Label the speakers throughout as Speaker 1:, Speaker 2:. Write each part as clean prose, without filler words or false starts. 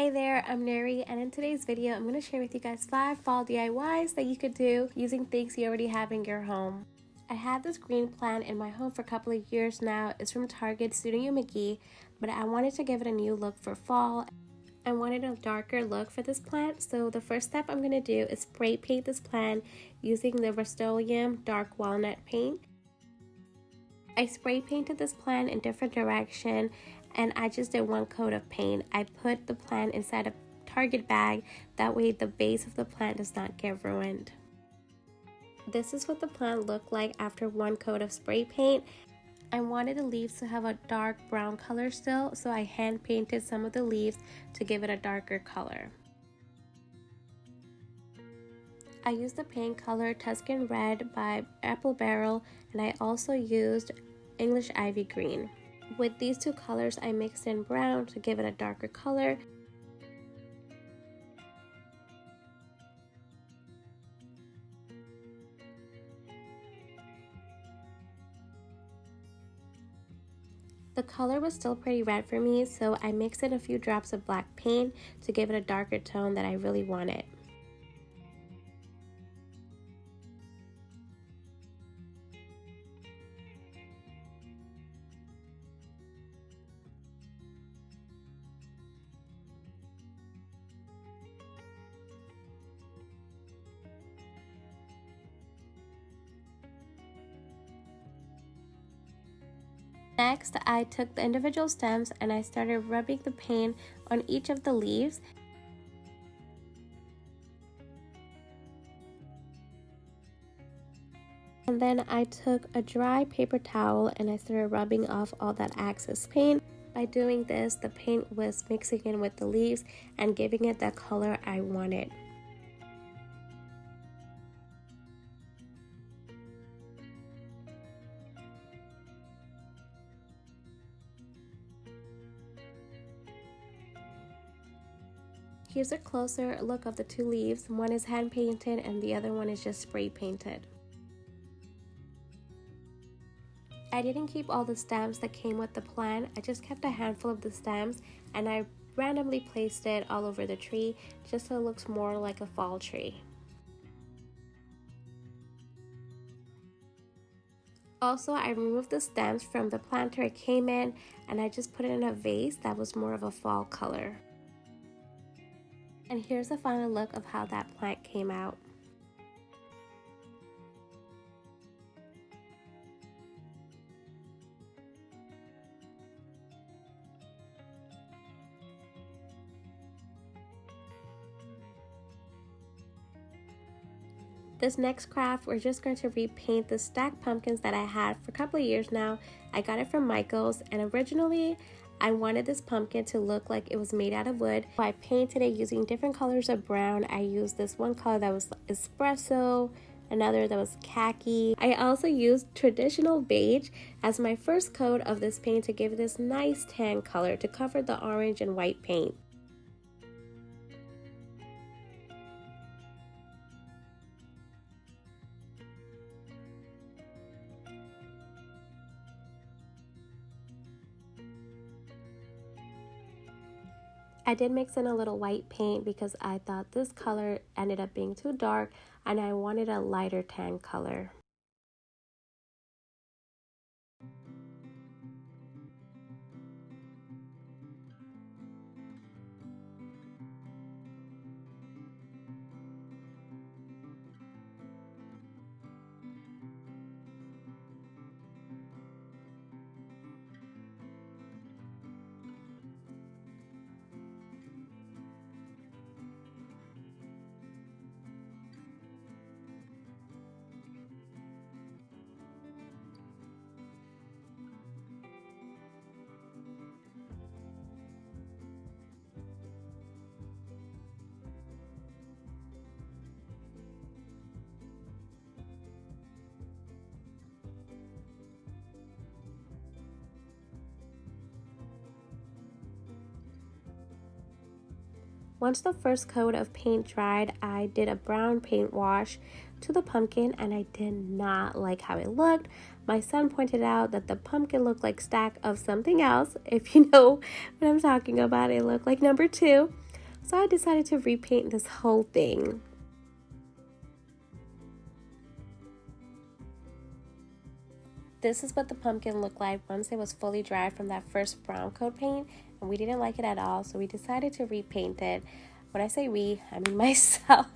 Speaker 1: Hey there, I'm Nuri, and in today's video I'm going to share with you guys 5 fall DIYs that you could do using things you already have in your home. I had this green plant in my home for a couple of years now. It's from Target, Studio McGee, but I wanted to give it a new look for fall. I wanted a darker look for this plant, so the first step I'm going to do is spray paint this plant using the Rust-Oleum Dark Walnut paint. I spray painted this plant in different direction, and I just did one coat of paint. I put the plant inside a Target bag, that way the base of the plant does not get ruined. This is what the plant looked like after one coat of spray paint. I wanted the leaves to have a dark brown color still, so I hand painted some of the leaves to give it a darker color. I used the paint color Tuscan Red by Apple Barrel, and I also used English Ivy Green. With these two colors, I mixed in brown to give it a darker color. The color was still pretty red for me, so I mixed in a few drops of black paint to give it a darker tone that I really wanted. Next, I took the individual stems and I started rubbing the paint on each of the leaves. And then I took a dry paper towel and I started rubbing off all that excess paint. By doing this, the paint was mixing in with the leaves and giving it the color I wanted. Here's a closer look of the two leaves. One is hand painted and the other one is just spray painted. I didn't keep all the stems that came with the plant. I just kept a handful of the stems and I randomly placed it all over the tree just so it looks more like a fall tree. Also, I removed the stems from the planter it came in and I just put it in a vase that was more of a fall color. And here's the final look of how that plant came out. This next craft, we're just going to repaint the stacked pumpkins that I had for a couple of years now. I got it from Michael's, and originally I wanted this pumpkin to look like it was made out of wood. I painted it using different colors of brown. I used this one color that was espresso, another that was khaki. I also used traditional beige as my first coat of this paint to give it this nice tan color to cover the orange and white paint. I did mix in a little white paint because I thought this color ended up being too dark and I wanted a lighter tan color. Once the first coat of paint dried, I did a brown paint wash to the pumpkin and I did not like how it looked. My son pointed out that the pumpkin looked like a stack of something else. If you know what I'm talking about, it looked like number 2. So I decided to repaint this whole thing. This is what the pumpkin looked like once it was fully dried from that first brown coat paint, and we didn't like it at all, so we decided to repaint it. When I say we, I mean myself.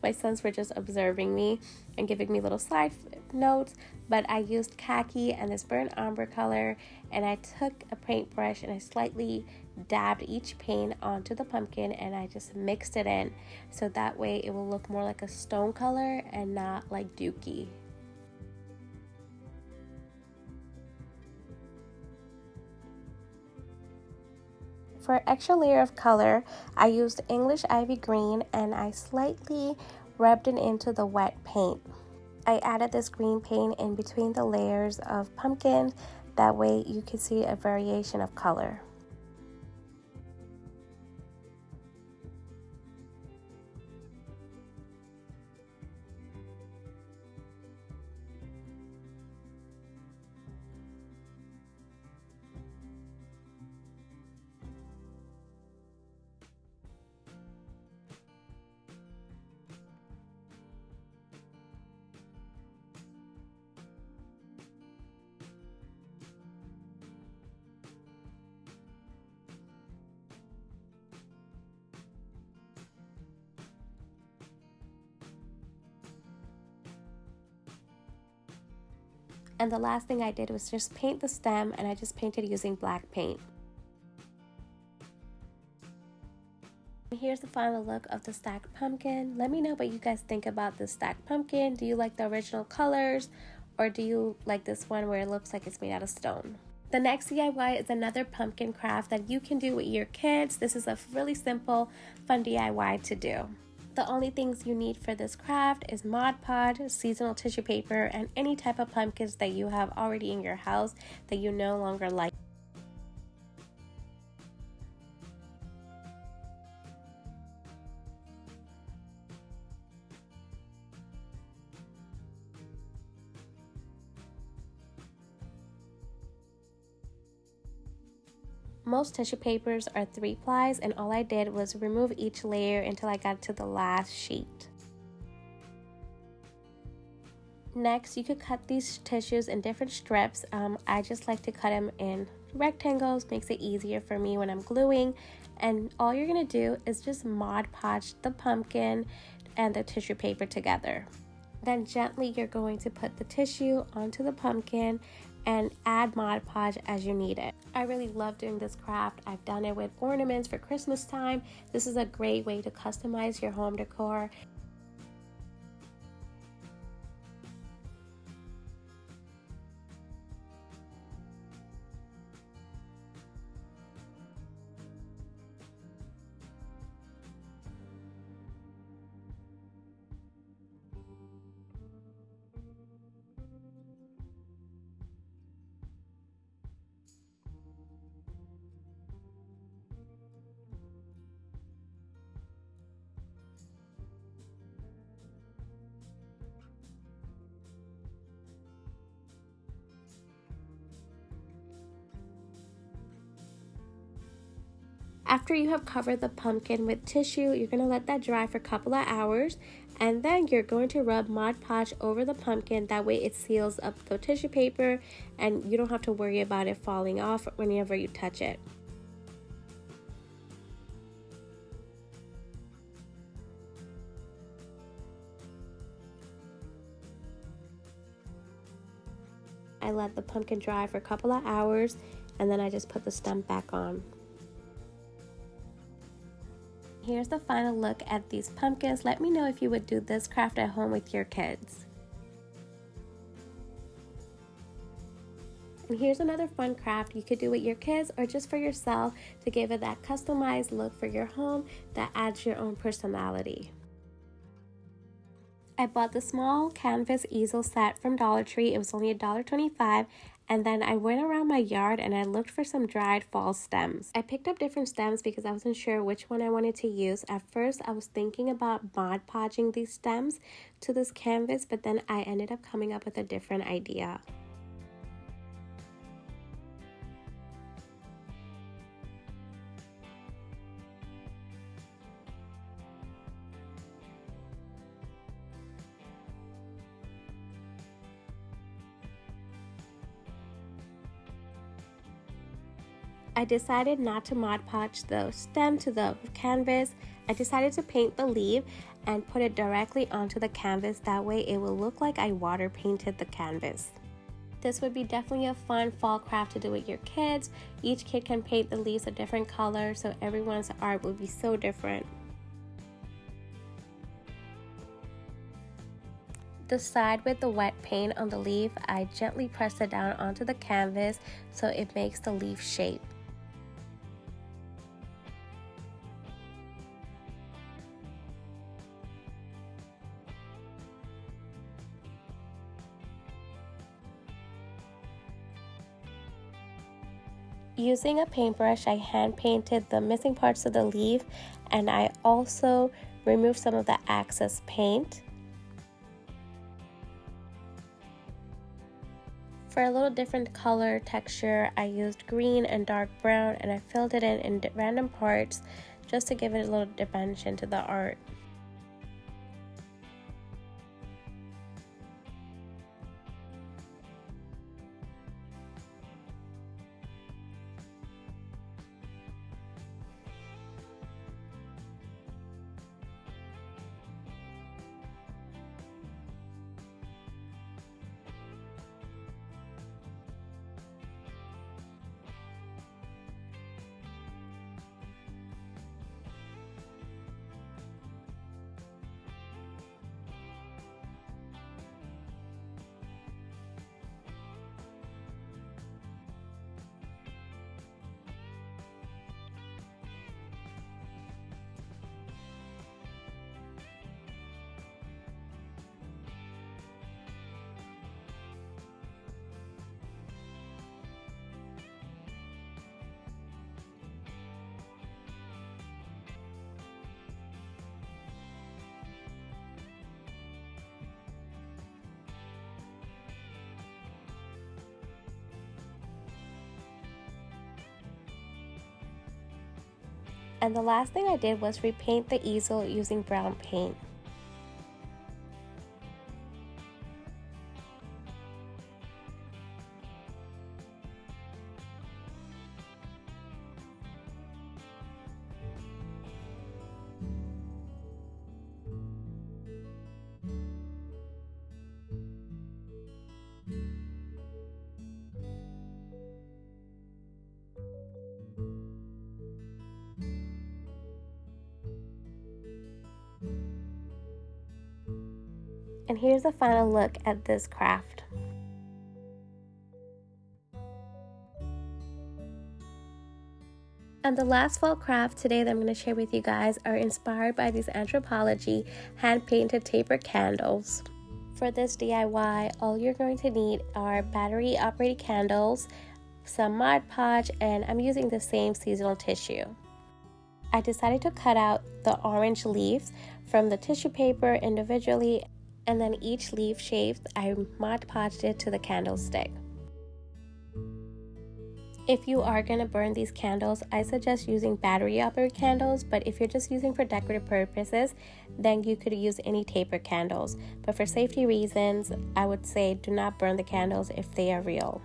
Speaker 1: My sons were just observing me and giving me little side notes, but I used khaki and this burnt umber color, and I took a paintbrush and I slightly dabbed each paint onto the pumpkin, and I just mixed it in, so that way it will look more like a stone color and not like dookie. For an extra layer of color, I used English Ivy Green and I slightly rubbed it into the wet paint. I added this green paint in between the layers of pumpkin, that way you can see a variation of color. And the last thing I did was just paint the stem, and I just painted using black paint. Here's the final look of the stacked pumpkin. Let me know what you guys think about this stacked pumpkin. Do you like the original colors, or do you like this one where it looks like it's made out of stone? The next DIY is another pumpkin craft that you can do with your kids. This is a really simple, fun DIY to do. The only things you need for this craft is Mod Podge, seasonal tissue paper, and any type of pumpkins that you have already in your house that you no longer like. Most tissue papers are 3 plies, and all I did was remove each layer until I got to the last sheet. Next, you could cut these tissues in different strips. I just like to cut them in rectangles, makes it easier for me when I'm gluing. And all you're going to do is just Mod Podge the pumpkin and the tissue paper together. Then gently you're going to put the tissue onto the pumpkin and add Mod Podge as you need it. I really love doing this craft. I've done it with ornaments for Christmas time. This is a great way to customize your home decor. After you have covered the pumpkin with tissue, you're going to let that dry for a couple of hours, and then you're going to rub Mod Podge over the pumpkin. That way it seals up the tissue paper and you don't have to worry about it falling off whenever you touch it. I let the pumpkin dry for a couple of hours, and then I just put the stem back on. Here's the final look at these pumpkins. Let me know if you would do this craft at home with your kids. And here's another fun craft you could do with your kids or just for yourself to give it that customized look for your home that adds your own personality. I bought the small canvas easel set from Dollar Tree. It was only $1.25. And then I went around my yard and I looked for some dried fall stems. I picked up different stems because I wasn't sure which one I wanted to use. At first, I was thinking about Mod Podging these stems to this canvas, but then I ended up coming up with a different idea. I decided not to Mod Podge the stem to the canvas. I decided to paint the leaf and put it directly onto the canvas. That way it will look like I water painted the canvas. This would be definitely a fun fall craft to do with your kids. Each kid can paint the leaves a different color, so everyone's art will be so different. The side with the wet paint on the leaf, I gently press it down onto the canvas so it makes the leaf shape. Using a paintbrush, I hand painted the missing parts of the leaf, and I also removed some of the excess paint. For a little different color texture, I used green and dark brown, and I filled it in random parts just to give it a little dimension to the art. And the last thing I did was repaint the easel using brown paint. And here's a final look at this craft. And the last fall craft today that I'm going to share with you guys are inspired by these Anthropologie hand-painted taper candles. For this DIY, all you're going to need are battery-operated candles, some Mod Podge, and I'm using the same seasonal tissue. I decided to cut out the orange leaves from the tissue paper individually, and then each leaf shape I Mod Podged it to the candlestick. If you are going to burn these candles, I suggest using battery operated candles, but if you're just using for decorative purposes, then you could use any taper candles. But for safety reasons, I would say do not burn the candles if they are real.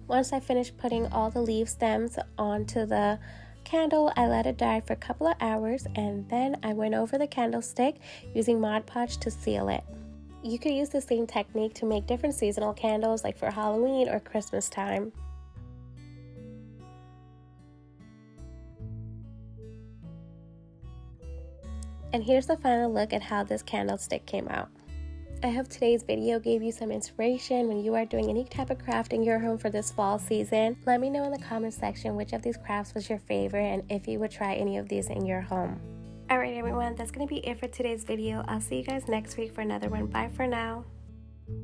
Speaker 1: Once I finished putting all the leaf stems onto the candle, I let it dry for a couple of hours, and then I went over the candlestick using Mod Podge to seal it. You could use the same technique to make different seasonal candles like for Halloween or Christmas time. And here's the final look at how this candlestick came out. I hope today's video gave you some inspiration when you are doing any type of craft in your home for this fall season. Let me know in the comment section which of these crafts was your favorite and if you would try any of these in your home. Alright everyone, that's going to be it for today's video. I'll see you guys next week for another one. Bye for now.